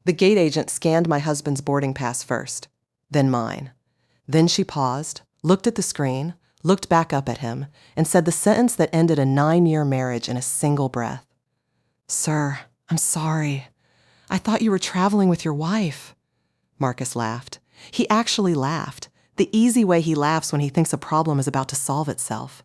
The gate agent scanned my husband's boarding pass first, then mine. Then she paused, looked at the screen, looked back up at him, and said the sentence that ended a 9-year marriage in a single breath. "Sir, I'm sorry. I thought you were traveling with your wife." Marcus laughed. He actually laughed, the easy way he laughs when he thinks a problem is about to solve itself.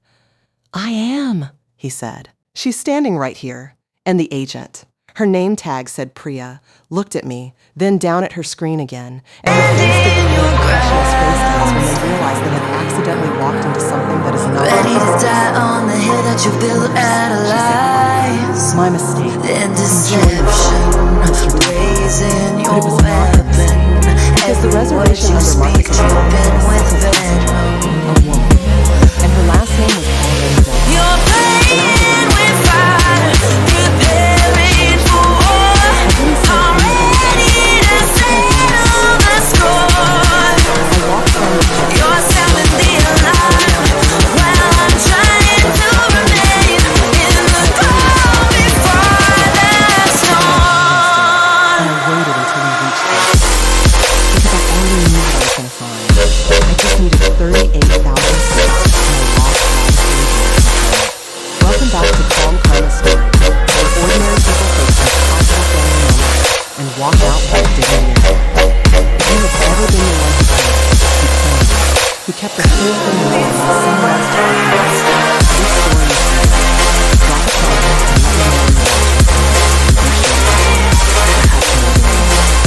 "I am," he said. "She's standing right here." And the agent. Her name tag said Priya, looked at me, then down at her screen again, and her face did the look professionals' face does when they realize they have accidentally walked into something that is not ready to die on the hill that you built out of lies. My mistake. In deception, raising your But it was not her weapon. because the reservation you under speak Marcus' dripping with venom. a woman, and her last name was already done. You're playing with fire, preparing for war. I'm ready to settle the score. You're sounding the alarm while I'm trying to remain in the calm before the storm. And I waited until we reached this, because I already knew what I was going to find. I just needed 38,000 steps and a lost life. Welcome back to Calm Karma Stories, where ordinary people face impossible family moments and walk out with their dignity. If you have ever been the one who planned, who kept the whole thing moving while someone else took the rest, this story is for you. Drop a comment and let me know you're watching.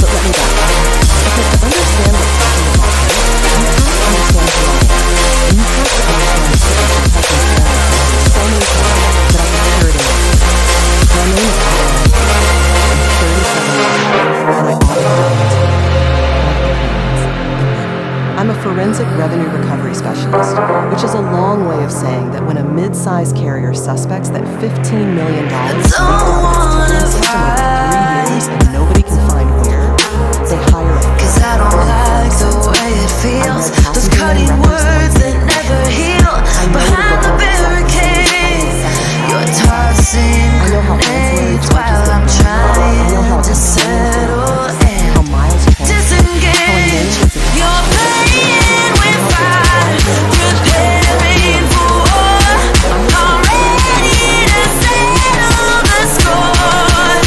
But let me back up, because to understand what's happening about me, you have to understand who I am, and you have to understand the situation has been thrown so many times that I can hear it in my voice. My name is Alan. I'm 37 years old, and I automatically I'm a forensic revenue recovery specialist, which is a long way of saying that when a mid-sized carrier suspects that $15 million is leaked out of its ticketing system over 3 years and nobody can find where, they hire a Cause I don't like the way it feels. Those cutting words that never heal. Behind the barricades, you're tossing grenades while I'm trying to settle and disengage. You're playing with fire, preparing for war. I'm ready to settle the score.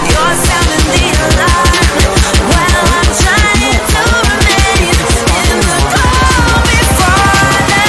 You're sounding the alarm while I'm trying to remain in the calm before the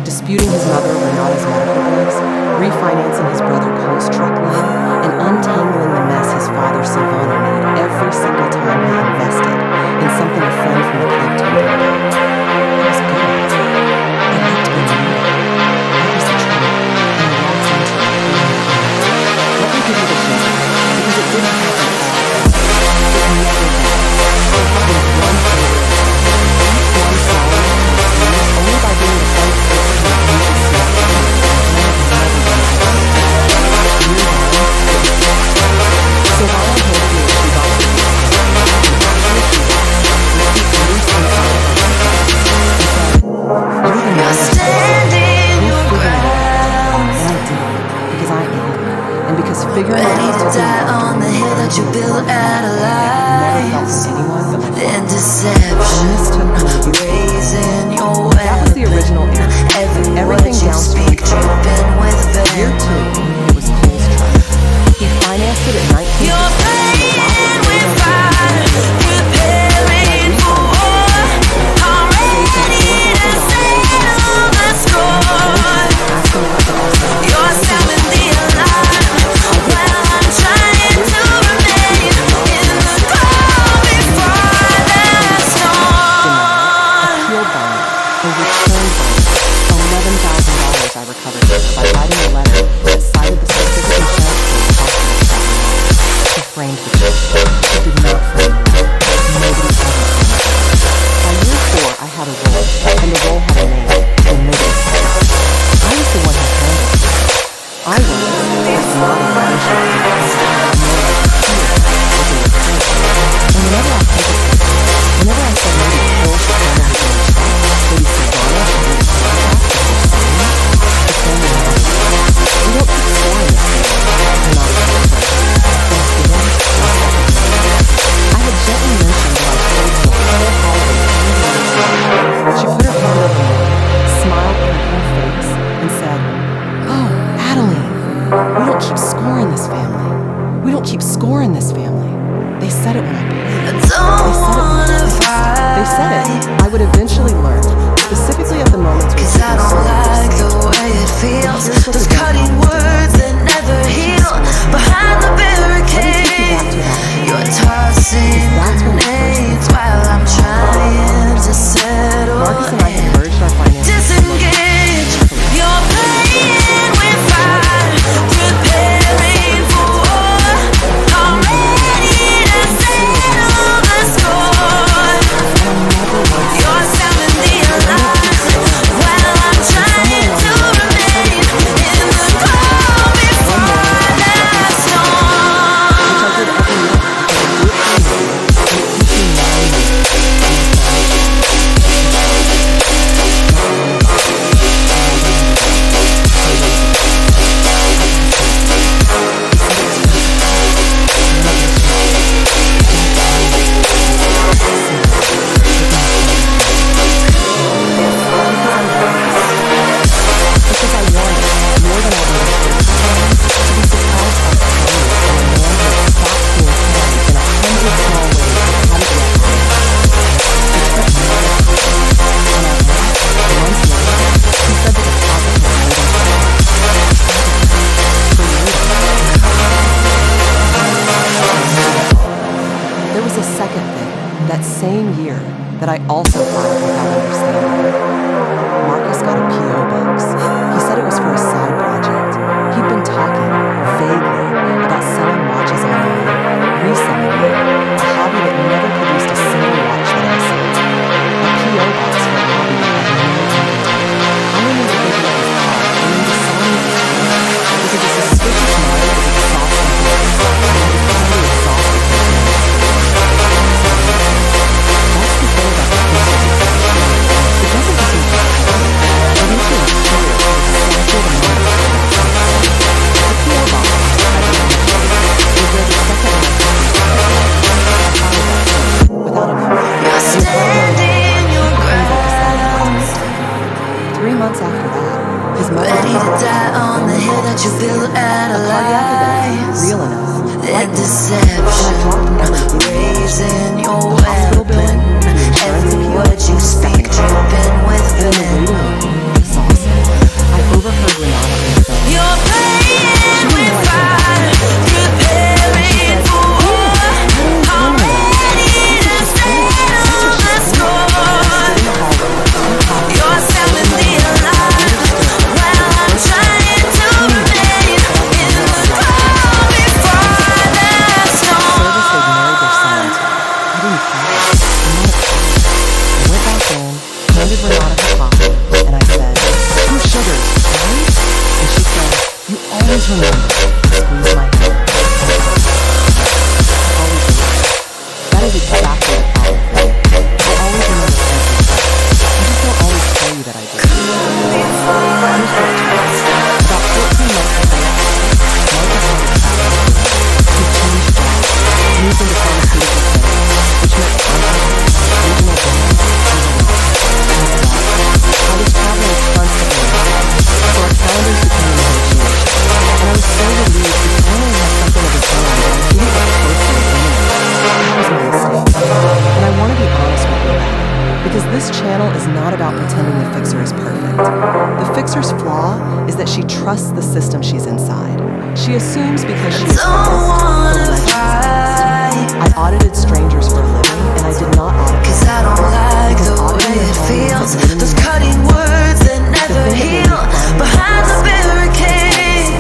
disputing his mother Renata's medical bills, refinancing his brother Cole's truck loan, and untangling the mess his father Silvano made every single time he invested in something a friend from the club told him about. I was good at it. I liked being needed. That was the truth, and I walked into it. Let me give you the gist, because it didn't happen all at once. It never did. It happened one thing at a time. Each one solid, only by being the kind of person who usually sees it. So while I'm holding you, she got me. You're standing your ground. And I did, because I am. And because figuring Ready out to die on the hill that you built out of lies. In deception, raising your weapon. That was the original era. Everything you down to speak dripping with Year venom. 2, it was Cole's truck. He financed it at 19%. You're playing with fire, preparing for war. I'm ready to settle the score. don't keep score in this family. They said it when I played. I don't wanna fight. They said it. I would eventually learn, specifically at the moments when 'Cause I don't like the way it feels. Those cutting words that never heal. Behind the barricade, you're tossing grenades while I'm trying to settle. Marcus and I had merged our finances. Disengage. You're playing with fire, preparing for war. I'm ready to settle the score. You're sounding the alarm while I'm trying to remain in the calm before the storm. Which I did every night because I do it for you. And it keeps me because I wanted, more than I understood, to be surprised by the kindness of a man who had stopped being kind in 100 small ways that hadn't yet happened. It took months. And at last, months later, he said the deposit was waiting for me. For later. There was a second thing, that same year, that I also filed without understanding. Marcus got a P.O. box. He said it was for a side project. He'd been talking, vaguely, about selling watches online, reselling them, a hobby that never produced a single watch that I sold. A P.O. box for a hobby that had no end in it. I went into picking up his car and then deciding it was him because a suspicious mind was exhausting him. And I was probably exhausted from him. That's the thing about the business. It doesn't just mean it makes you curious for exactly the moment of the P.O. box, I believe, was where the second one without a memory. You're standing your ground, 3 months after that, his mother ready to die on the hill that you built out of cardiac event, lies. real enough, And deception, raising your hospital bill, weapon. Every word you speak, dripping with and in the venom. waiting room, exhausted, I overheard Renata on the phone. You're playing with fire, preparing for war. I'm ready to settle the score. You're sounding the alarm while I'm trying to remain in the calm before the storm. Service they'd married their son into. I didn't care. I'm not upset. I went back in, handed Renata her coffee, and I said, 2 sugars, right? And she said, you always remember. Squeeze my hand. I always remember. That is exactly the problem for me. I always remember everything. I just don't always tell you that I do. Here's what it turns. About 14 months before that, Marcus started traveling. He changed jobs, moved into pharmaceutical sales, which meant contracting, regional brands, and the like. I was traveling constantly myself, so our calendars became a negotiation. And I was so relieved he finally had something of his own that I didn't work closely with anyone. That was my mistake. And I want to be honest with you about it, because this channel is not about pretending the fixer is perfect. The fixer's flaw is that she trusts the system she's inside. She assumes because she is honest, the legend is honest. I audited strangers for a living, and I did not audit 'Cause I don't like the way it feels. Those cutting words that never heal. Behind the barricade,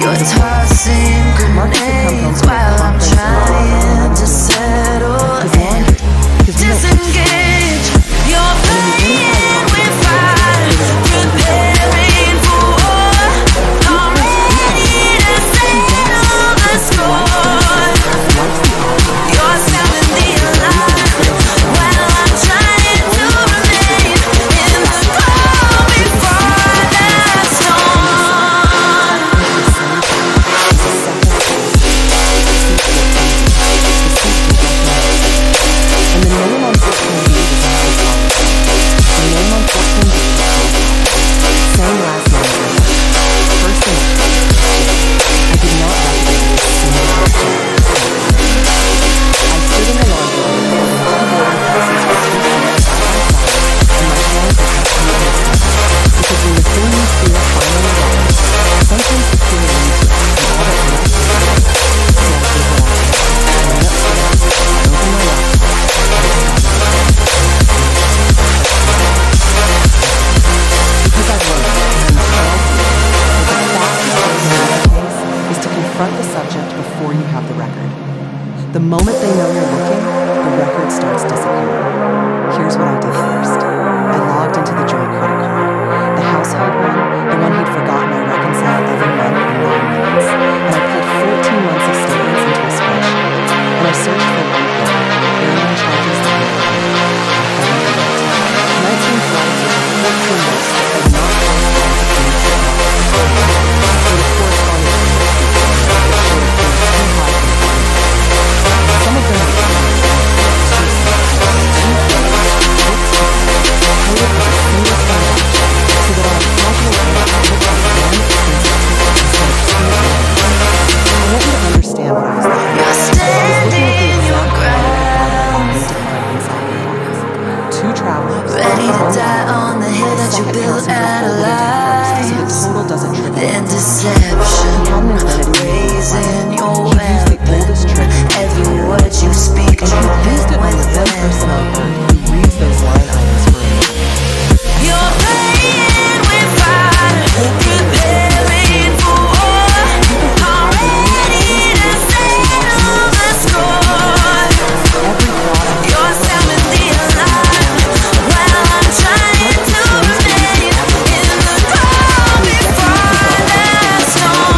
you're tossing grenades while I'm trying to settle his in. laundry, because we don't Disengage. You're playing with fire, preparing for war. I'm ready to settle the score. You're sounding the alarm while I'm trying to remain in the calm before the storm. Confront the subject before you have the record. The moment they know you're looking, the record starts disappearing. Here's what I did first. I logged into the joint credit card. The household one, the one he'd forgotten I reconcile every month in 9 minutes. And I pulled 14 months of statements into a spreadsheet. And I searched for one thing, airline charges that were I found the 19 flights over 14 months that did not cost more than $8. The corresponding some of them I want you to understand what I was looking at. I was looking at the exact quantity of defined inside the box. 2 travelers, ready to die on the hill that you built out of life. So the total doesn't triple. In deception, raising your weapon. Every word you speak, dripping with one person on earth who reads those line items for me. You're playing with fire, preparing for war. I'm ready to settle the score. You're sounding the alarm while I'm trying to remain in the calm before the storm.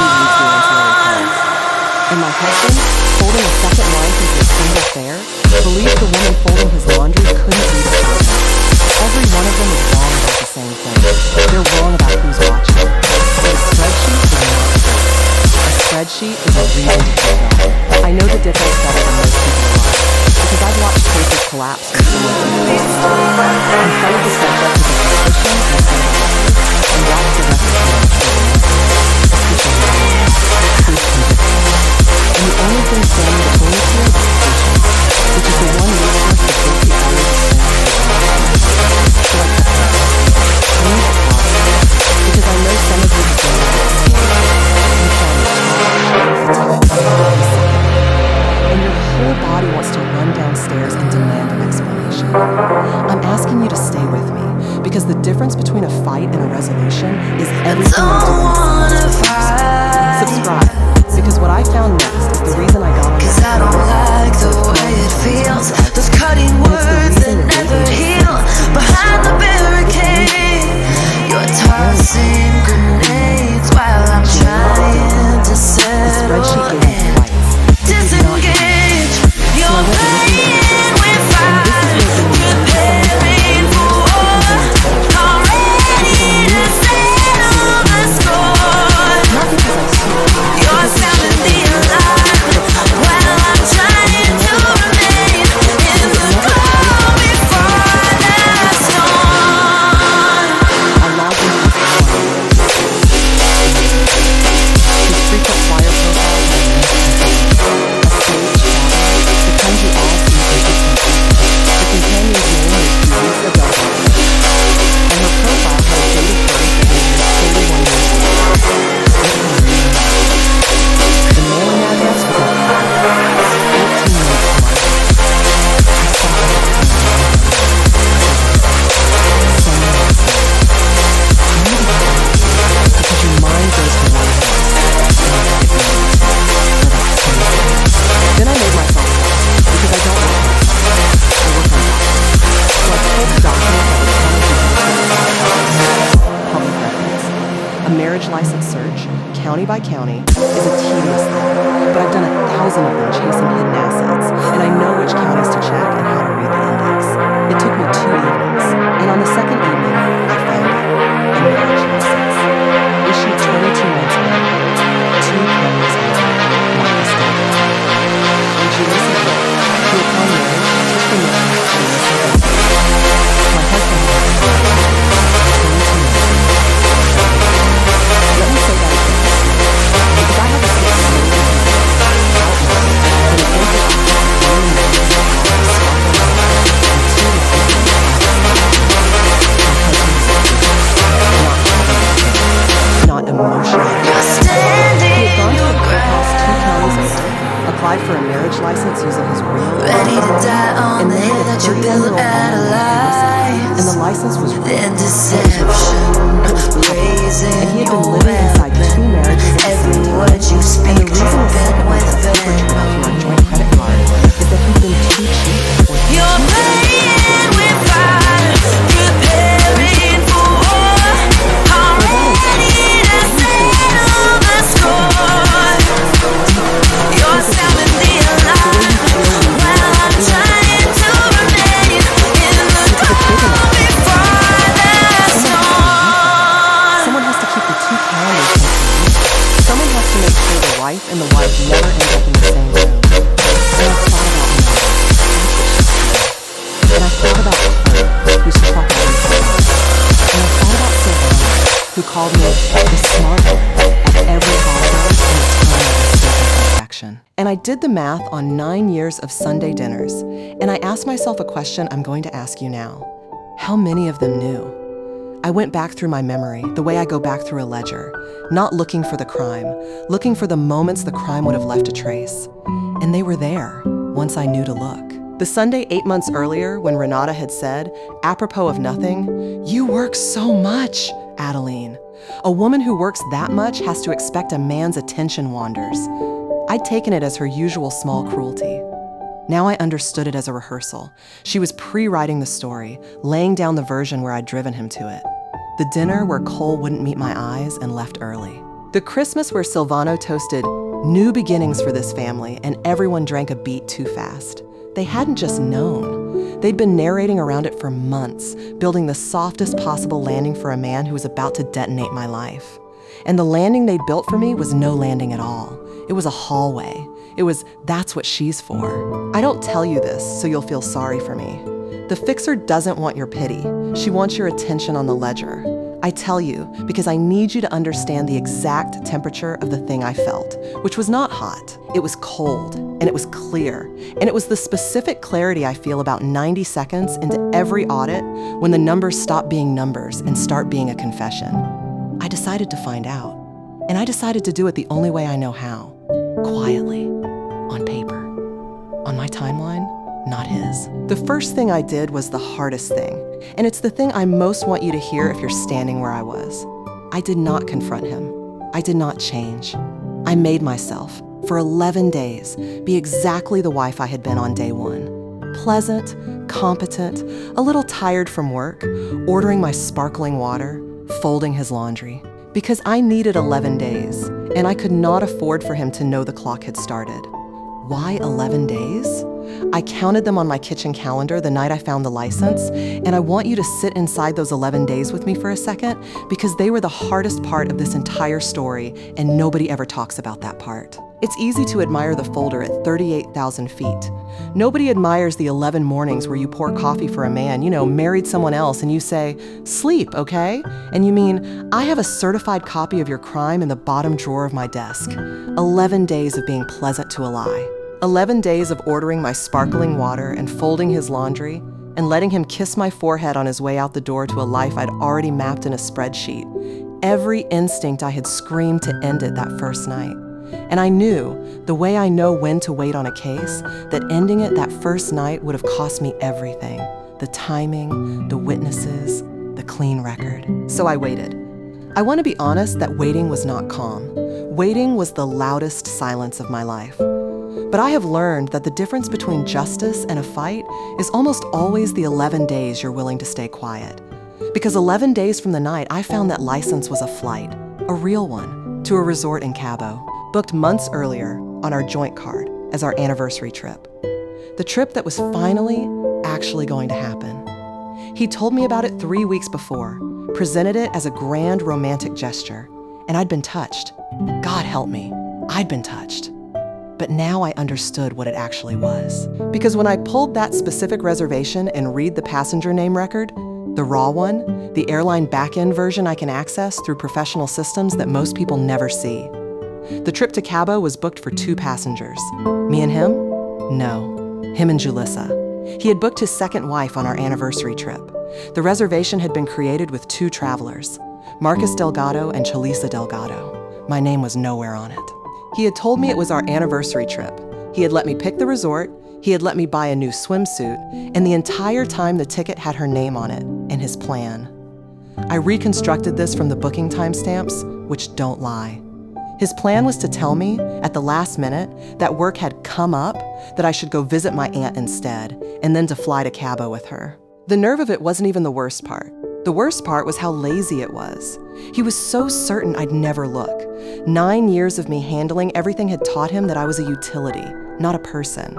And my husband, folding a second life into a single fare, believed the woman folding his laundry couldn't read a code. Every one of them is wrong about the same thing. They're wrong about who's watching. But a spreadsheet is not true. A spreadsheet is a reason to keep going. I know the difference better than most people alive, because I've watched cases collapse when someone in front of the subject with a suspicion instead of a record, and watch the rest of the proof conviction. And the only thing standing between the two is patience, which is the one resource that guilty always assumes. So I kept going. I need to pause, because I know some of you have been on this stage. You found it challenging, and your whole body wants to run downstairs and demand an explanation. I'm asking you to stay with me, because the difference between a fight and a resolution is everything I'm doing. Subscribe, because what I found next is the reason I got on this. I don't like the way it feels. Those cutting words that never heal. Behind the barricade, you're tossing grenades while I'm trying to settle and disengage. You're playing with fire, preparing for war. I'm ready to settle the score. You're sounding the alarm while I'm trying to remain in the calm before the storm. I logged into his frequent flyer profile had a stage shadow, the kind you all see pages from. The companion's name was Teresa Delgado, and her profile had a date of birth that made her 31 years old. The mailing address was at 14 minutes from my house. I stopped at the because your mind goes to one place, then I made myself laugh, because I don't work on myself. I work on documents. So I pulled the document that was coming to public records. A marriage license search, county by county, is a tedious thing, but I've done 1,000 of them chasing hidden assets, and I know which counties to check and how to read the index. It took me 2 evenings, and on the second evening, I found it. A marriage license. Issued 22 months ago. 2 counties later. Not the state. And Teresa Hill, who upon marriage took the name Teresa Hill. My husband was 22 months ago. Let me say that again, because I have a six slowly out loud, and an empty one man not emotional. He had gone to the courthouse 2 counties over, applied for a marriage license using his real and married a 31-year-old woman, and the license was real. And he had been living inside 2 marriages at the same time. And the reason wife and the wife never end up in the same room. And I thought about Mary. And I thought about her, who she talked about. And I thought about Silvana, who called me the smart one at every holiday and the time I was seeking perfection. And I did the math on 9 years of Sunday dinners, and I asked myself a question I'm going to ask you now. How many of them knew? I went back through my memory, the way I go back through a ledger, not looking for the crime, looking for the moments the crime would have left a trace. And they were there, once I knew to look. The Sunday 8 months earlier, when Renata had said, apropos of nothing, "You work so much, Adeline. A woman who works that much has to expect a man's attention wanders." I'd taken it as her usual small cruelty. Now I understood it as a rehearsal. She was pre-writing the story, laying down the version where I'd driven him to it. The dinner where Cole wouldn't meet my eyes and left early. The Christmas where Silvano toasted new beginnings for this family and everyone drank a beat too fast. They hadn't just known. They'd been narrating around it for months, building the softest possible landing for a man who was about to detonate my life. And the landing they'd built for me was no landing at all. It was a hallway. It was, that's what she's for. I don't tell you this so you'll feel sorry for me. The fixer doesn't want your pity. She wants your attention on the ledger. I tell you because I need you to understand the exact temperature of the thing I felt, which was not hot. It was cold, and it was clear, and it was the specific clarity I feel about 90 seconds into every audit when the numbers stop being numbers and start being a confession. I decided to find out, and I decided to do it the only way I know how, quietly, on paper, on my timeline, not his. The first thing I did was the hardest thing, and it's the thing I most want you to hear if you're standing where I was. I did not confront him. I did not change. I made myself, for 11 days, be exactly the wife I had been on day one. Pleasant, competent, a little tired from work, ordering my sparkling water, folding his laundry. Because I needed 11 days, and I could not afford for him to know the clock had started. Why 11 days? I counted them on my kitchen calendar the night I found the license, and I want you to sit inside those 11 days with me for a second because they were the hardest part of this entire story, and nobody ever talks about that part. It's easy to admire the folder at 38,000 feet. Nobody admires the 11 mornings where you pour coffee for a man, married someone else, and you say, "Sleep, okay?" And you mean, "I have a certified copy of your crime in the bottom drawer of my desk." 11 days of being pleasant to a lie. 11 days of ordering my sparkling water and folding his laundry and letting him kiss my forehead on his way out the door to a life I'd already mapped in a spreadsheet. Every instinct I had screamed to end it that first night. And I knew, the way I know when to wait on a case, that ending it that first night would have cost me everything. The timing, the witnesses, the clean record. So I waited. I want to be honest that waiting was not calm. Waiting was the loudest silence of my life. But I have learned that the difference between justice and a fight is almost always the 11 days you're willing to stay quiet. Because 11 days from the night I found that license was a flight, a real one, to a resort in Cabo, booked months earlier on our joint card as our anniversary trip. The trip that was finally actually going to happen. He told me about it 3 weeks before, presented it as a grand romantic gesture, and I'd been touched. God help me, I'd been touched. But now I understood what it actually was. Because when I pulled that specific reservation and read the passenger name record, the raw one, the airline back-end version I can access through professional systems that most people never see. The trip to Cabo was booked for 2 passengers. Me and him? No, him and Julissa. He had booked his second wife on our anniversary trip. The reservation had been created with 2 travelers, Marcus Delgado and Chalisa Delgado. My name was nowhere on it. He had told me it was our anniversary trip. He had let me pick the resort, he had let me buy a new swimsuit, and the entire time the ticket had her name on it and his plan. I reconstructed this from the booking timestamps, which don't lie. His plan was to tell me, at the last minute, that work had come up, that I should go visit my aunt instead, and then to fly to Cabo with her. The nerve of it wasn't even the worst part. The worst part was how lazy it was. He was so certain I'd never look. 9 years of me handling everything had taught him that I was a utility, not a person.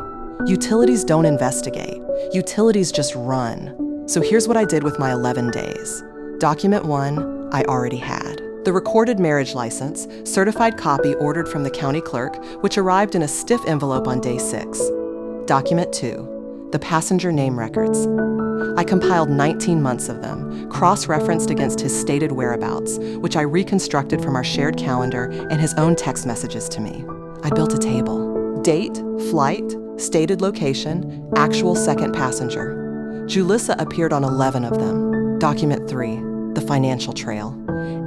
Utilities don't investigate. Utilities just run. So here's what I did with my 11 days. Document 1, I already had. The recorded marriage license, certified copy ordered from the county clerk, which arrived in a stiff envelope on day 6. Document 2, the passenger name records. I compiled 19 months of them, cross-referenced against his stated whereabouts, which I reconstructed from our shared calendar and his own text messages to me. I built a table. Date, flight, stated location, actual second passenger. Julissa appeared on 11 of them. Document 3, the financial trail.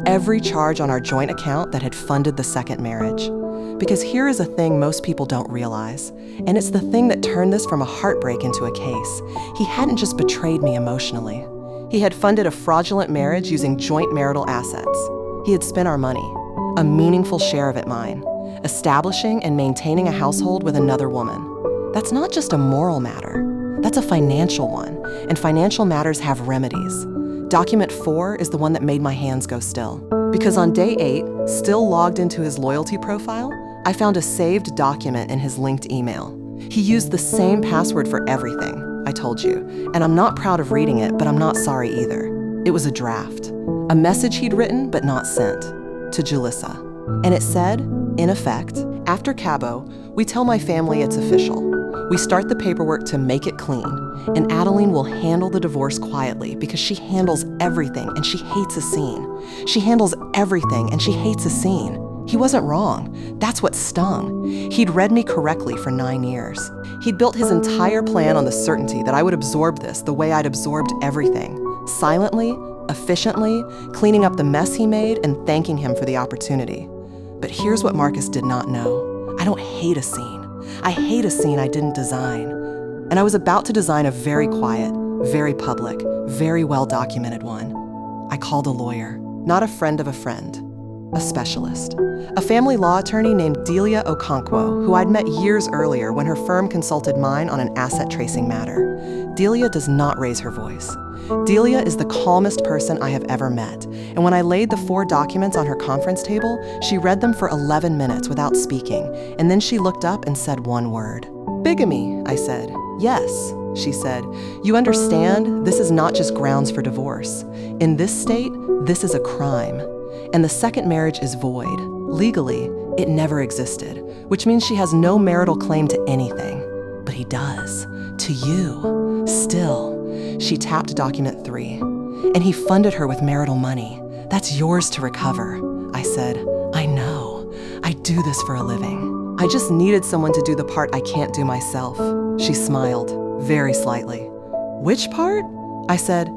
Every charge on our joint account that had funded the second marriage. Because here is a thing most people don't realize, and it's the thing that turned this from a heartbreak into a case. He hadn't just betrayed me emotionally. He had funded a fraudulent marriage using joint marital assets. He had spent our money, a meaningful share of it mine, establishing and maintaining a household with another woman. That's not just a moral matter, that's a financial one, and financial matters have remedies. Document 4 is the one that made my hands go still. Because on day 8, still logged into his loyalty profile, I found a saved document in his linked email. He used the same password for everything, I told you, and I'm not proud of reading it, but I'm not sorry either. It was a draft, a message he'd written but not sent, to Julissa. And it said, in effect, after Cabo, we tell my family it's official. We start the paperwork to make it clean, and Adeline will handle the divorce quietly because she handles everything and she hates a scene. She handles everything and she hates a scene. He wasn't wrong. That's what stung. He'd read me correctly for 9 years. He'd built his entire plan on the certainty that I would absorb this the way I'd absorbed everything. Silently, efficiently, cleaning up the mess he made and thanking him for the opportunity. But here's what Marcus did not know. I don't hate a scene. I hate a scene I didn't design. And I was about to design a very quiet, very public, very well-documented one. I called a lawyer, not a friend of a friend, a specialist, a family law attorney named Delia Okonkwo, who I'd met years earlier when her firm consulted mine on an asset tracing matter. Delia does not raise her voice. Delia is the calmest person I have ever met, and when I laid the 4 documents on her conference table, she read them for 11 minutes without speaking, and then she looked up and said one word. Bigamy, I said. Yes, she said. You understand, this is not just grounds for divorce. In this state, this is a crime. And the second marriage is void. Legally, it never existed, which means she has no marital claim to anything. But he does. To you. Still. She tapped document 3. And he funded her with marital money. That's yours to recover. I said, I know. I do this for a living. I just needed someone to do the part I can't do myself. She smiled, very slightly. Which part? I said,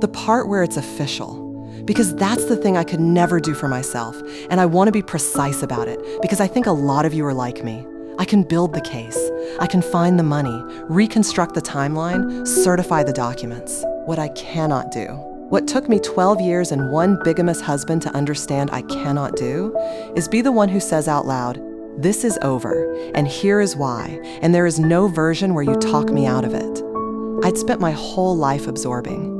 the part where it's official. Because that's the thing I could never do for myself, and I want to be precise about it, because I think a lot of you are like me. I can build the case. I can find the money, reconstruct the timeline, certify the documents. What I cannot do, what took me 12 years and one bigamous husband to understand I cannot do, is be the one who says out loud, this is over, and here is why, and there is no version where you talk me out of it. I'd spent my whole life absorbing.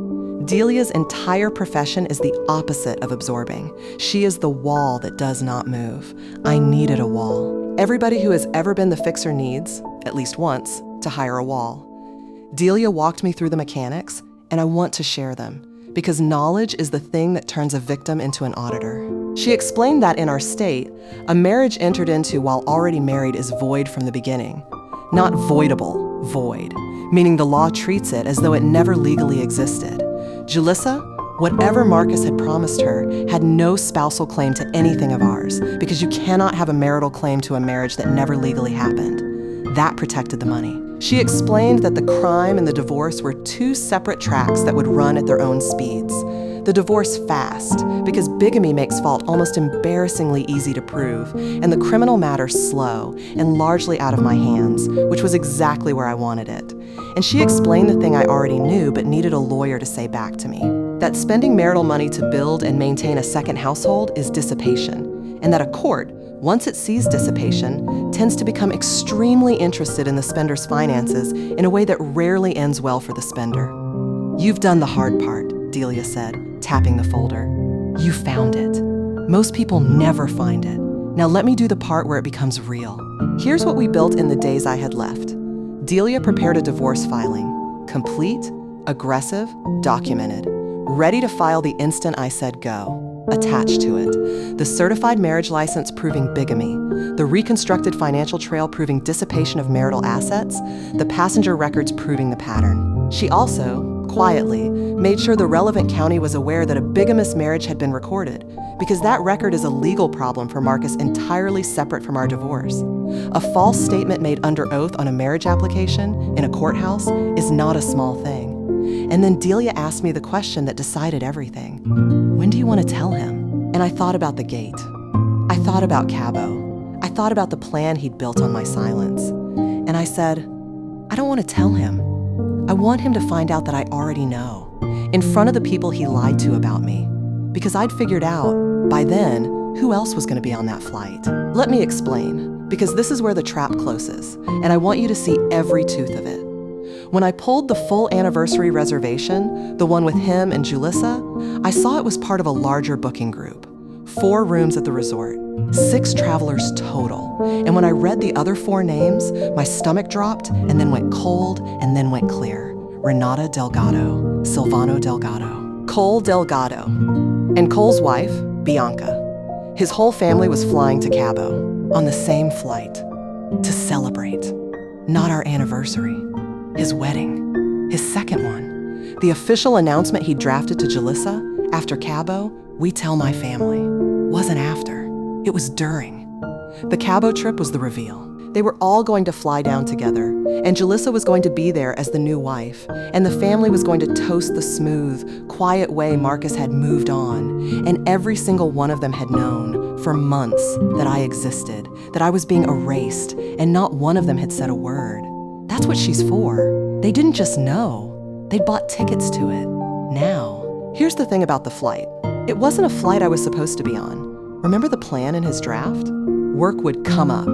Delia's entire profession is the opposite of absorbing. She is the wall that does not move. I needed a wall. Everybody who has ever been the fixer needs, at least once, to hire a wall. Delia walked me through the mechanics, and I want to share them, because knowledge is the thing that turns a victim into an auditor. She explained that in our state, a marriage entered into while already married is void from the beginning. Not voidable, void, meaning the law treats it as though it never legally existed. Julissa, whatever Marcus had promised her, had no spousal claim to anything of ours, because you cannot have a marital claim to a marriage that never legally happened. That protected the money. She explained that the crime and the divorce were 2 separate tracks that would run at their own speeds. The divorce fast, because bigamy makes fault almost embarrassingly easy to prove, and the criminal matter slow and largely out of my hands, which was exactly where I wanted it. And she explained the thing I already knew but needed a lawyer to say back to me, that spending marital money to build and maintain a second household is dissipation, and that a court, once it sees dissipation, tends to become extremely interested in the spender's finances in a way that rarely ends well for the spender. You've done the hard part, Delia said, tapping the folder. You found it. Most people never find it. Now let me do the part where it becomes real. Here's what we built in the days I had left. Delia prepared a divorce filing, complete, aggressive, documented, ready to file the instant I said go. attached to it. The certified marriage license proving bigamy, the reconstructed financial trail proving dissipation of marital assets, the passenger records proving the pattern. She also, quietly, made sure the relevant county was aware that a bigamous marriage had been recorded, because that record is a legal problem for Marcus entirely separate from our divorce. A false statement made under oath on a marriage application in a courthouse is not a small thing. And then Delia asked me the question that decided everything. When do you want to tell him? And I thought about the gate. I thought about Cabo. I thought about the plan he'd built on my silence. And I said, I don't want to tell him. I want him to find out that I already know, in front of the people he lied to about me. Because I'd figured out, by then, who else was going to be on that flight. Let me explain, because this is where the trap closes, and I want you to see every tooth of it. When I pulled the full anniversary reservation, the one with him and Julissa, I saw it was part of a larger booking group. 4 rooms at the resort, 6 travelers total. And when I read the other 4 names, my stomach dropped and then went cold and then went clear. Renata Delgado, Silvano Delgado, Cole Delgado, and Cole's wife, Bianca. His whole family was flying to Cabo on the same flight to celebrate. Not our anniversary. His wedding, his second one. The official announcement he drafted to Julissa after Cabo, we tell my family, wasn't after, it was during. The Cabo trip was the reveal. They were all going to fly down together, and Julissa was going to be there as the new wife, and the family was going to toast the smooth, quiet way Marcus had moved on, and every single one of them had known for months that I existed, that I was being erased, and not one of them had said a word. That's what she's for. They didn't just know. They'd bought tickets to it. Now, here's the thing about the flight. It wasn't a flight I was supposed to be on. Remember the plan in his draft? Work would come up.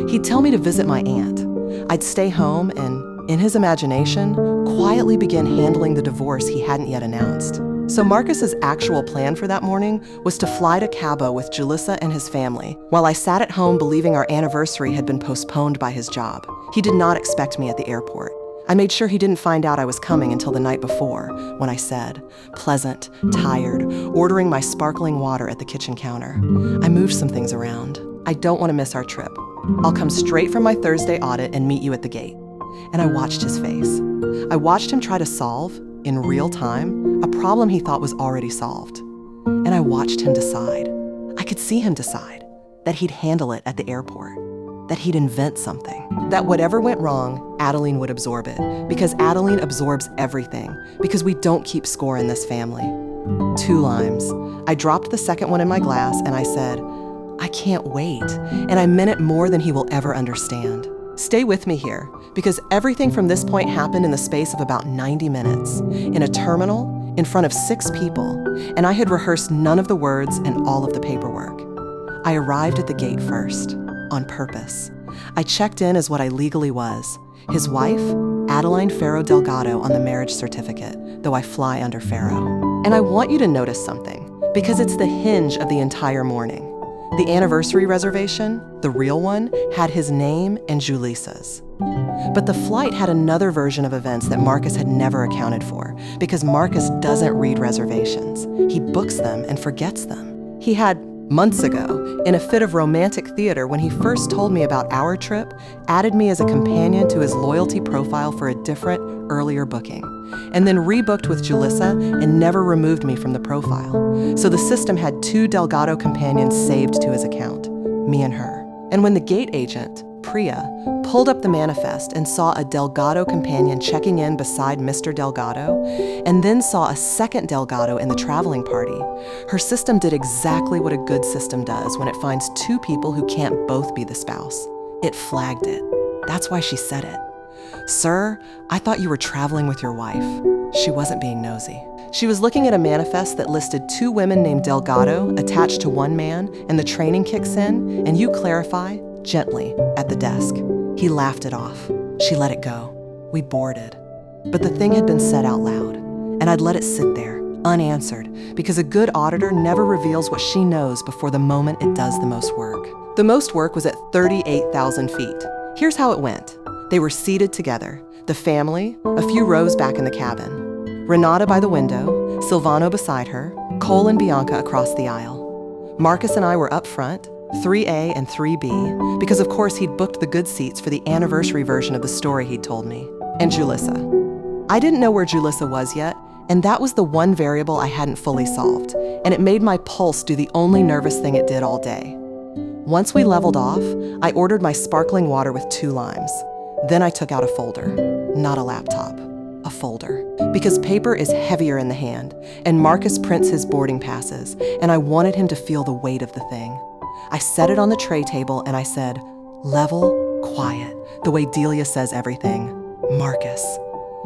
He'd tell me to visit my aunt. I'd stay home and, in his imagination, quietly begin handling the divorce he hadn't yet announced. So Marcus's actual plan for that morning was to fly to Cabo with Julissa and his family, while I sat at home believing our anniversary had been postponed by his job. He did not expect me at the airport. I made sure he didn't find out I was coming until the night before, when I said, pleasant, tired, ordering my sparkling water at the kitchen counter. I moved some things around. I don't want to miss our trip. I'll come straight from my Thursday audit and meet you at the gate. And I watched his face. I watched him try to solve, in real time, a problem he thought was already solved. And I watched him decide. I could see him decide that he'd handle it at the airport, that he'd invent something, that whatever went wrong, Adeline would absorb it, because Adeline absorbs everything, because we don't keep score in this family. 2 limes. I dropped the second one in my glass and I said, I can't wait, and I meant it more than he will ever understand. Stay with me here, because everything from this point happened in the space of about 90 minutes, in a terminal, in front of 6 people, and I had rehearsed none of the words and all of the paperwork. I arrived at the gate first, on purpose. I checked in as what I legally was, his wife, Adeline Ferro Delgado, on the marriage certificate, though I fly under Ferro. And I want you to notice something, because it's the hinge of the entire morning. The anniversary reservation, the real one, had his name and Julissa's. But the flight had another version of events that Marcus had never accounted for, because Marcus doesn't read reservations. He books them and forgets them. He had, months ago, in a fit of romantic theater when he first told me about our trip, added me as a companion to his loyalty profile for a different, earlier booking, and then rebooked with Julissa and never removed me from the profile. So the system had 2 Delgado companions saved to his account, me and her. And when the gate agent, Priya, pulled up the manifest and saw a Delgado companion checking in beside Mr. Delgado, and then saw a second Delgado in the traveling party, her system did exactly what a good system does when it finds 2 people who can't both be the spouse. It flagged it. That's why she said it. Sir, I thought you were traveling with your wife. She wasn't being nosy. She was looking at a manifest that listed 2 women named Delgado attached to 1 man, and the training kicks in, and you clarify, gently, at the desk. He laughed it off. She let it go. We boarded. But the thing had been said out loud, and I'd let it sit there, unanswered, because a good auditor never reveals what she knows before the moment it does the most work. The most work was at 38,000 feet. Here's how it went. They were seated together, the family, a few rows back in the cabin. Renata by the window, Silvano beside her, Cole and Bianca across the aisle. Marcus and I were up front, 3A and 3B, because of course he'd booked the good seats for the anniversary version of the story he'd told me. And Julissa. I didn't know where Julissa was yet, and that was the one variable I hadn't fully solved, and it made my pulse do the only nervous thing it did all day. Once we leveled off, I ordered my sparkling water with 2 limes. Then I took out a folder, not a laptop, a folder, because paper is heavier in the hand, and Marcus prints his boarding passes, and I wanted him to feel the weight of the thing. I set it on the tray table and I said, level, quiet, the way Delia says everything. Marcus.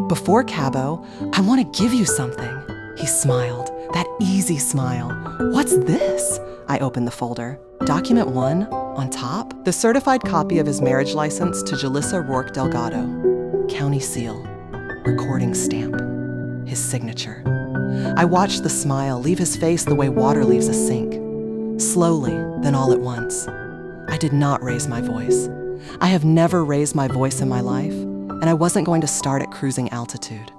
Before Cabo, I want to give you something. He smiled, that easy smile. What's this? I opened the folder. Document 1, on top, the certified copy of his marriage license to Julissa Rourke Delgado. County seal. Recording stamp. His signature. I watched the smile leave his face the way water leaves a sink. Slowly, then all at once. I did not raise my voice. I have never raised my voice in my life, and I wasn't going to start at cruising altitude.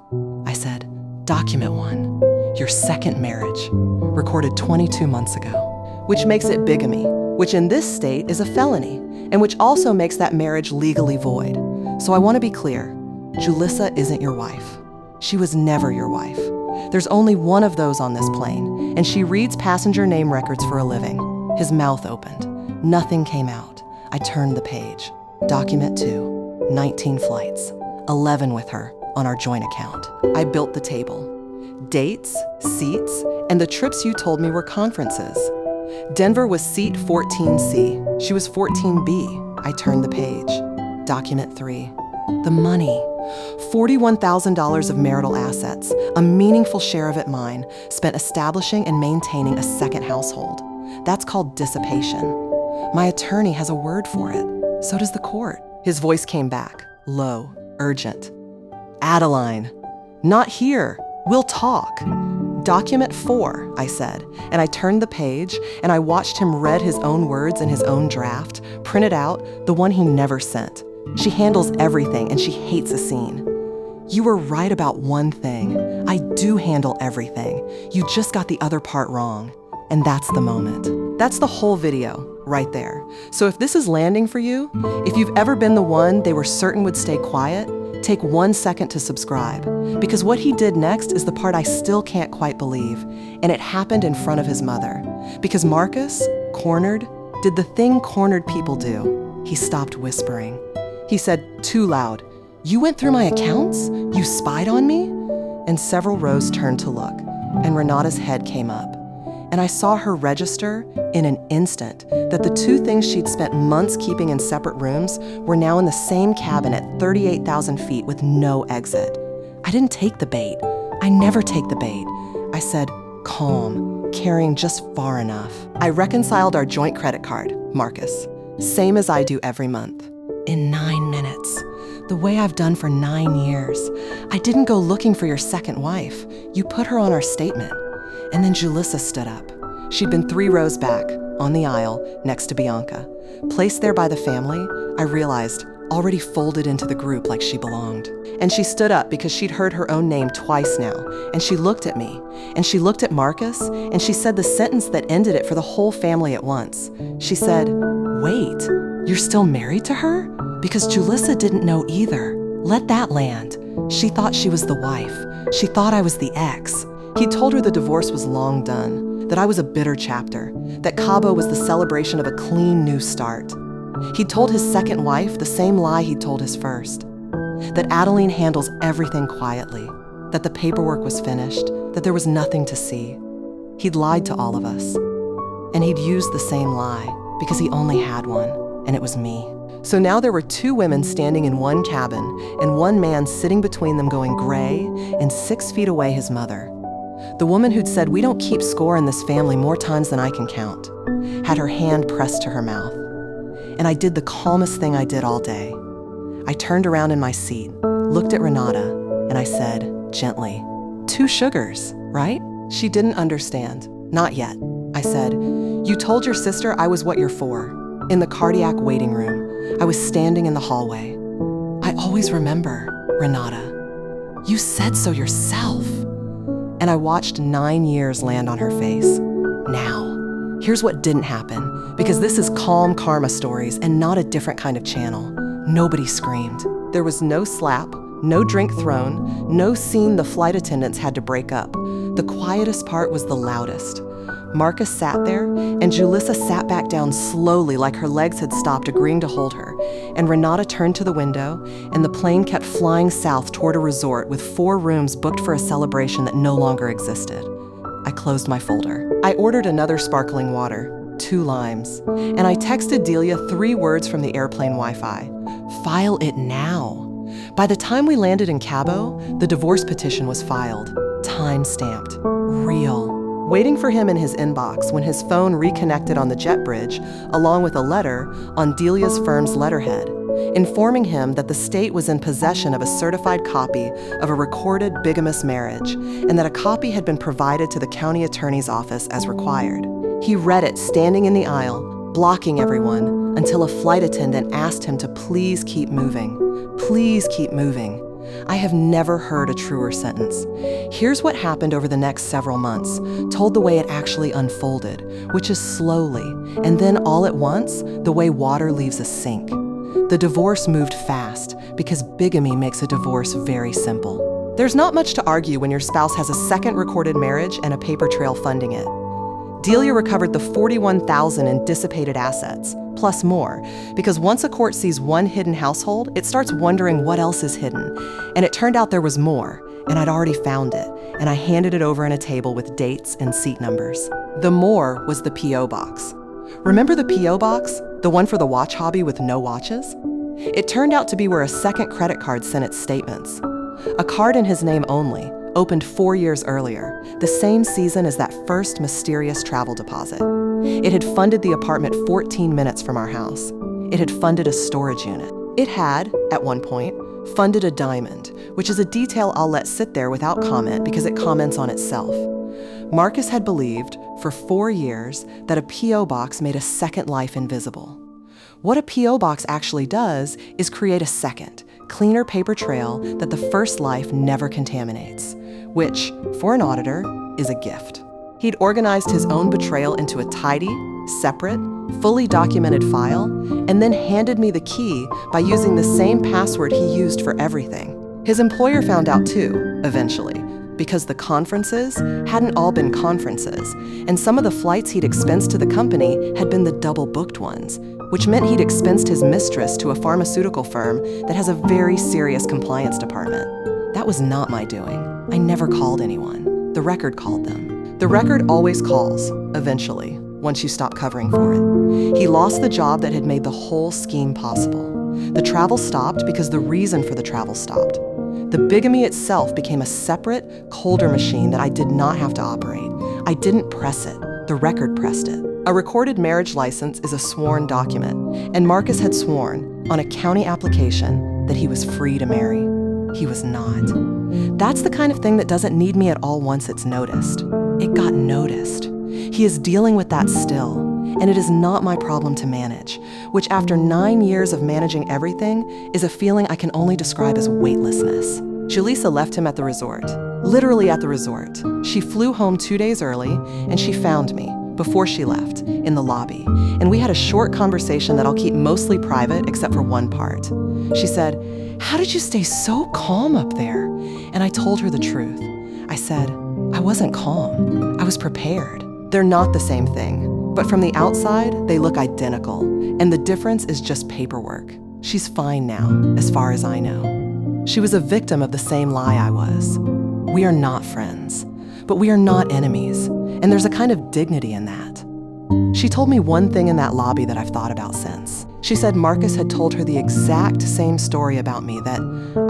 I said, Document 1, your second marriage, recorded 22 months ago, which makes it bigamy, which in this state is a felony, and which also makes that marriage legally void. So I want to be clear, Julissa isn't your wife. She was never your wife. There's only one of those on this plane, and she reads passenger name records for a living. His mouth opened. Nothing came out. I turned the page. Document 2, 19 flights, 11 with her on our joint account. I built the table. Dates, seats, and the trips you told me were conferences. Denver was seat 14C. She was 14B. I turned the page. Document 3, the money. $41,000 of marital assets, a meaningful share of it mine, spent establishing and maintaining a second household. That's called dissipation. My attorney has a word for it. So does the court. His voice came back, low, urgent. Adeline, not here. We'll talk. Document 4, I said, and I turned the page and I watched him read his own words in his own draft, printed out, the one he never sent. She handles everything and she hates a scene. You were right about one thing. I do handle everything. You just got the other part wrong. And that's the moment. That's the whole video, right there. So if this is landing for you, if you've ever been the one they were certain would stay quiet, take 1 second to subscribe. Because what he did next is the part I still can't quite believe, and it happened in front of his mother. Because Marcus, cornered, did the thing cornered people do. He stopped whispering. He said, too loud, "You went through my accounts? You spied on me?" And several rows turned to look, and Renata's head came up. And I saw her register in an instant that the 2 things she'd spent months keeping in separate rooms were now in the same cabin at 38,000 feet with no exit. I didn't take the bait. I never take the bait. I said, calm, carrying just far enough. I reconciled our joint credit card, Marcus, same as I do every month. In 9 minutes, the way I've done for 9 years. I didn't go looking for your second wife. You put her on our statement. And then Julissa stood up. She'd been 3 rows back, on the aisle, next to Bianca. Placed there by the family, I realized, already folded into the group like she belonged. And she stood up because she'd heard her own name twice now, and she looked at me, and she looked at Marcus, and she said the sentence that ended it for the whole family at once. She said, wait, you're still married to her? Because Julissa didn't know either. Let that land. She thought she was the wife. She thought I was the ex. He told her the divorce was long done, that I was a bitter chapter, that Cabo was the celebration of a clean new start. He told his second wife the same lie he told his first, that Adeline handles everything quietly, that the paperwork was finished, that there was nothing to see. He'd lied to all of us, and he'd used the same lie because he only had one, and it was me. So now there were 2 women standing in one cabin and one man sitting between them going gray and 6 feet away his mother. The woman who'd said, we don't keep score in this family more times than I can count, had her hand pressed to her mouth. And I did the calmest thing I did all day. I turned around in my seat, looked at Renata, and I said, gently, 2 sugars, right? She didn't understand. Not yet. I said, you told your sister I was what you're for. In the cardiac waiting room, I was standing in the hallway. I always remember, Renata. You said so yourself. And and I watched 9 years land on her face. Now, here's what didn't happen, because this is calm karma stories and not a different kind of channel. Nobody screamed. There was no slap, no drink thrown, no scene the flight attendants had to break up. The quietest part was the loudest. Marcus sat there, and Julissa sat back down slowly like her legs had stopped, agreeing to hold her. And Renata turned to the window, and the plane kept flying south toward a resort with 4 rooms booked for a celebration that no longer existed. I closed my folder. I ordered another sparkling water, 2 limes, and I texted Delia 3 words from the airplane Wi-Fi. File it now. By the time we landed in Cabo, the divorce petition was filed, time-stamped, real. Waiting for him in his inbox when his phone reconnected on the jet bridge, along with a letter on Delia's firm's letterhead, informing him that the state was in possession of a certified copy of a recorded bigamous marriage, and that a copy had been provided to the county attorney's office as required. He read it standing in the aisle, blocking everyone, until a flight attendant asked him to please keep moving. Please keep moving. I have never heard a truer sentence. Here's what happened over the next several months, told the way it actually unfolded, which is slowly, and then all at once, the way water leaves a sink. The divorce moved fast, because bigamy makes a divorce very simple. There's not much to argue when your spouse has a second recorded marriage and a paper trail funding it. Delia recovered the $41,000 in dissipated assets, plus more, because once a court sees one hidden household, it starts wondering what else is hidden. And it turned out there was more, and I'd already found it, and I handed it over on a table with dates and seat numbers. The more was the P.O. box. Remember the P.O. box? The one for the watch hobby with no watches? It turned out to be where a second credit card sent its statements. A card in his name only, opened 4 years earlier, the same season as that first mysterious travel deposit. It had funded the apartment 14 minutes from our house. It had funded a storage unit. It had, at one point, funded a diamond, which is a detail I'll let sit there without comment because it comments on itself. Marcus had believed, for 4 years, that a P.O. box made a second life invisible. What a P.O. box actually does is create a second, cleaner paper trail that the first life never contaminates, which, for an auditor, is a gift. He'd organized his own betrayal into a tidy, separate, fully documented file, and then handed me the key by using the same password he used for everything. His employer found out too, eventually, because the conferences hadn't all been conferences, and some of the flights he'd expensed to the company had been the double-booked ones, which meant he'd expensed his mistress to a pharmaceutical firm that has a very serious compliance department. That was not my doing. I never called anyone. The record called them. The record always calls, eventually, once you stop covering for it. He lost the job that had made the whole scheme possible. The travel stopped because the reason for the travel stopped. The bigamy itself became a separate, colder machine that I did not have to operate. I didn't press it. The record pressed it. A recorded marriage license is a sworn document, and Marcus had sworn, on a county application, that he was free to marry. He was not. That's the kind of thing that doesn't need me at all once it's noticed. It got noticed. He is dealing with that still, and it is not my problem to manage, which after 9 years of managing everything is a feeling I can only describe as weightlessness. Julissa left him at the resort, literally at the resort. She flew home 2 days early, and she found me, before she left, in the lobby, and we had a short conversation that I'll keep mostly private except for one part. She said, "How did you stay so calm up there?" And I told her the truth. I said, I wasn't calm. I was prepared. They're not the same thing, but from the outside, they look identical, and the difference is just paperwork. She's fine now, as far as I know. She was a victim of the same lie I was. We are not friends, but we are not enemies, and there's a kind of dignity in that. She told me one thing in that lobby that I've thought about since. She said Marcus had told her the exact same story about me that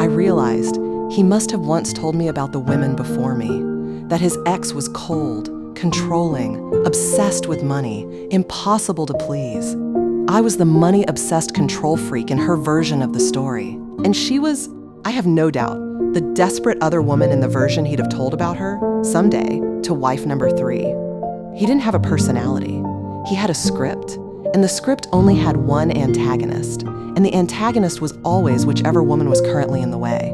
I realized he must have once told me about the women before me, that his ex was cold, controlling, obsessed with money, impossible to please. I was the money-obsessed control freak in her version of the story, and she was, I have no doubt, the desperate other woman in the version he'd have told about her, someday, to wife number 3. He didn't have a personality. He had a script, and the script only had one antagonist, and the antagonist was always whichever woman was currently in the way.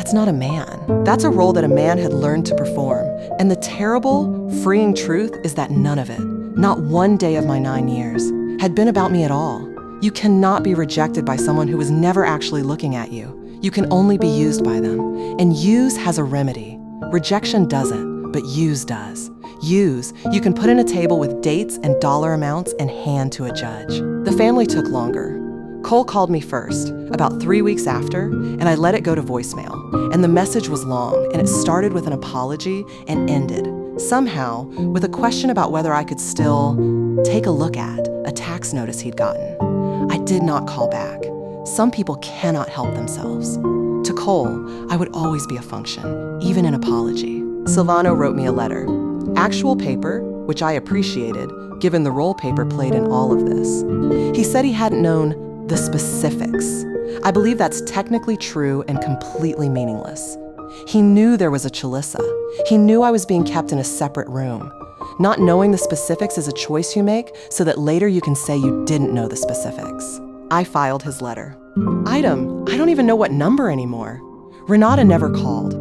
That's not a man. That's a role that a man had learned to perform. And the terrible, freeing truth is that none of it, not one day of my 9 years, had been about me at all. You cannot be rejected by someone who was never actually looking at you. You can only be used by them. And use has a remedy. Rejection doesn't, but use does. Use, you can put in a table with dates and dollar amounts and hand to a judge. The family took longer. Cole called me first, about 3 weeks after, and I let it go to voicemail. And the message was long, and it started with an apology and ended, somehow, with a question about whether I could still take a look at a tax notice he'd gotten. I did not call back. Some people cannot help themselves. To Cole, I would always be a function, even an apology. Silvano wrote me a letter. Actual paper, which I appreciated, given the role paper played in all of this. He said he hadn't known the specifics. I believe that's technically true and completely meaningless. He knew there was a Chalissa. He knew I was being kept in a separate room. Not knowing the specifics is a choice you make so that later you can say you didn't know the specifics. I filed his letter. Item, I don't even know what number anymore. Renata never called.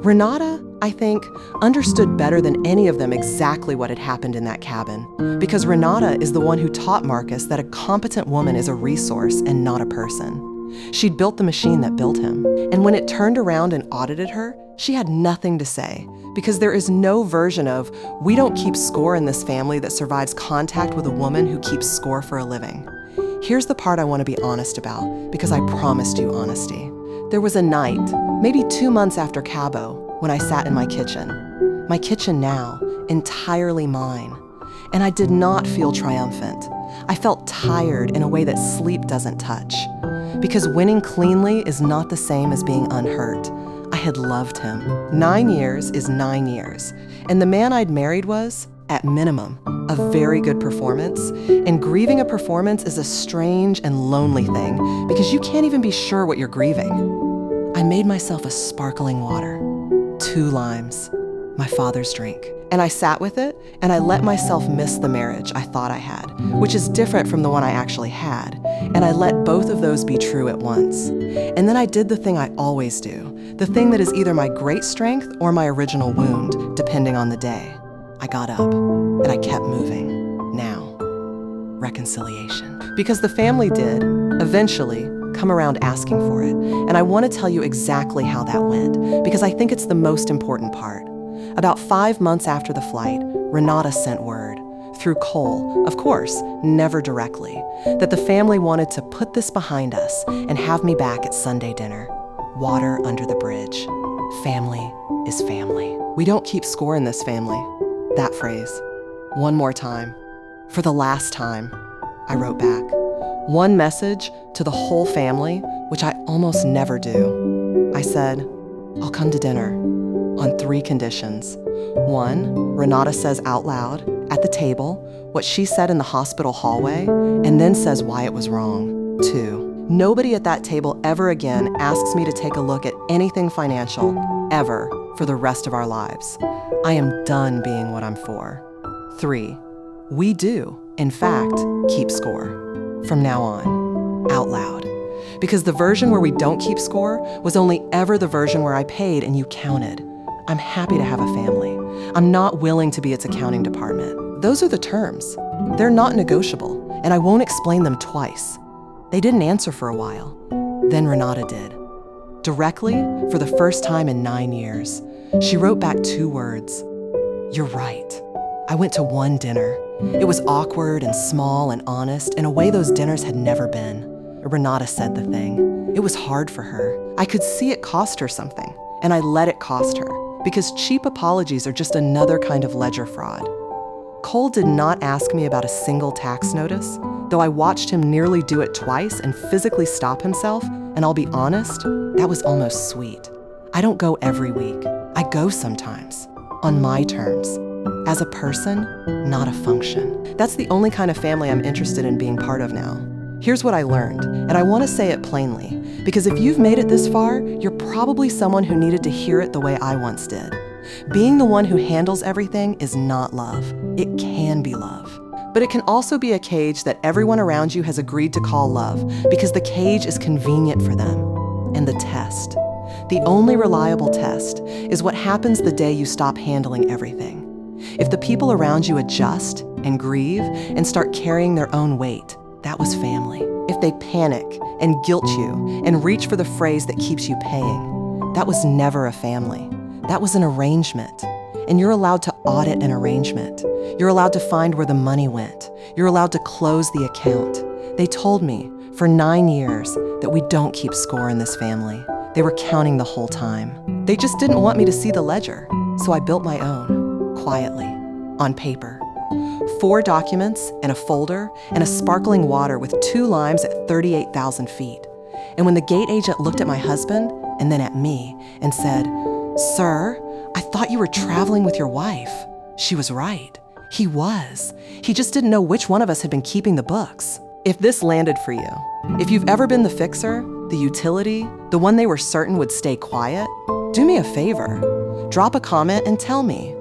Renata, I think, understood better than any of them exactly what had happened in that cabin, because Renata is the one who taught Marcus that a competent woman is a resource and not a person. She'd built the machine that built him, and when it turned around and audited her, she had nothing to say, because there is no version of, we don't keep score in this family that survives contact with a woman who keeps score for a living. Here's the part I want to be honest about, because I promised you honesty. There was a night, maybe 2 months after Cabo, when I sat in my kitchen. My kitchen now, entirely mine. And I did not feel triumphant. I felt tired in a way that sleep doesn't touch. Because winning cleanly is not the same as being unhurt. I had loved him. 9 years is 9 years. And the man I'd married was, at minimum, a very good performance. And grieving a performance is a strange and lonely thing because you can't even be sure what you're grieving. I made myself a sparkling water. 2 limes, my father's drink. And I sat with it, and I let myself miss the marriage I thought I had, which is different from the one I actually had. And I let both of those be true at once. And then I did the thing I always do, the thing that is either my great strength or my original wound, depending on the day. I got up, and I kept moving. Now, reconciliation. Because the family did, eventually, come around asking for it. And I want to tell you exactly how that went, because I think it's the most important part. About 5 months after the flight, Renata sent word, through Cole, of course, never directly, that the family wanted to put this behind us and have me back at Sunday dinner. Water under the bridge. Family is family. We don't keep score in this family. That phrase. One more time. For the last time, I wrote back. One message to the whole family, which I almost never do. I said, I'll come to dinner on 3 conditions. 1, Renata says out loud, at the table, what she said in the hospital hallway, and then says why it was wrong. 2, nobody at that table ever again asks me to take a look at anything financial, ever, for the rest of our lives. I am done being what I'm for. 3, we do, in fact, keep score. From now on, out loud. Because the version where we don't keep score was only ever the version where I paid and you counted. I'm happy to have a family. I'm not willing to be its accounting department. Those are the terms. They're not negotiable, and I won't explain them twice. They didn't answer for a while. Then Renata did. Directly, for the first time in 9 years, she wrote back 2 words. You're right. I went to 1 dinner. It was awkward and small and honest in a way those dinners had never been. Renata said the thing. It was hard for her. I could see it cost her something, and I let it cost her, because cheap apologies are just another kind of ledger fraud. Cole did not ask me about a single tax notice, though I watched him nearly do it twice and physically stop himself, and I'll be honest, that was almost sweet. I don't go every week. I go sometimes, on my terms. As a person, not a function. That's the only kind of family I'm interested in being part of now. Here's what I learned, and I want to say it plainly, because if you've made it this far, you're probably someone who needed to hear it the way I once did. Being the one who handles everything is not love. It can be love. But it can also be a cage that everyone around you has agreed to call love, because the cage is convenient for them. And the test. The only reliable test is what happens the day you stop handling everything. If the people around you adjust and grieve and start carrying their own weight, that was family. If they panic and guilt you and reach for the phrase that keeps you paying, that was never a family. That was an arrangement. And you're allowed to audit an arrangement. You're allowed to find where the money went. You're allowed to close the account. They told me for 9 years that we don't keep score in this family. They were counting the whole time. They just didn't want me to see the ledger, so I built my own, quietly, on paper. 4 documents and a folder and a sparkling water with 2 limes at 38,000 feet. And when the gate agent looked at my husband and then at me and said, "Sir, I thought you were traveling with your wife," she was right. He was. He just didn't know which one of us had been keeping the books. If this landed for you, if you've ever been the fixer, the utility, the one they were certain would stay quiet, do me a favor. Drop a comment and tell me,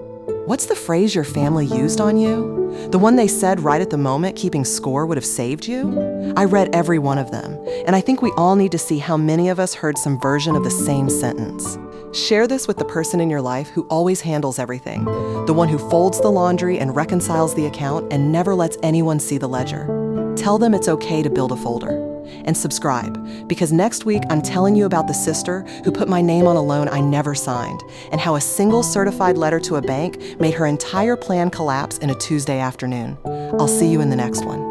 what's the phrase your family used on you? The one they said right at the moment keeping score would have saved you? I read every one of them, and I think we all need to see how many of us heard some version of the same sentence. Share this with the person in your life who always handles everything, the one who folds the laundry and reconciles the account and never lets anyone see the ledger. Tell them it's okay to build a folder. And subscribe, because next week I'm telling you about the sister who put my name on a loan I never signed, and how a single certified letter to a bank made her entire plan collapse in a Tuesday afternoon. I'll see you in the next one.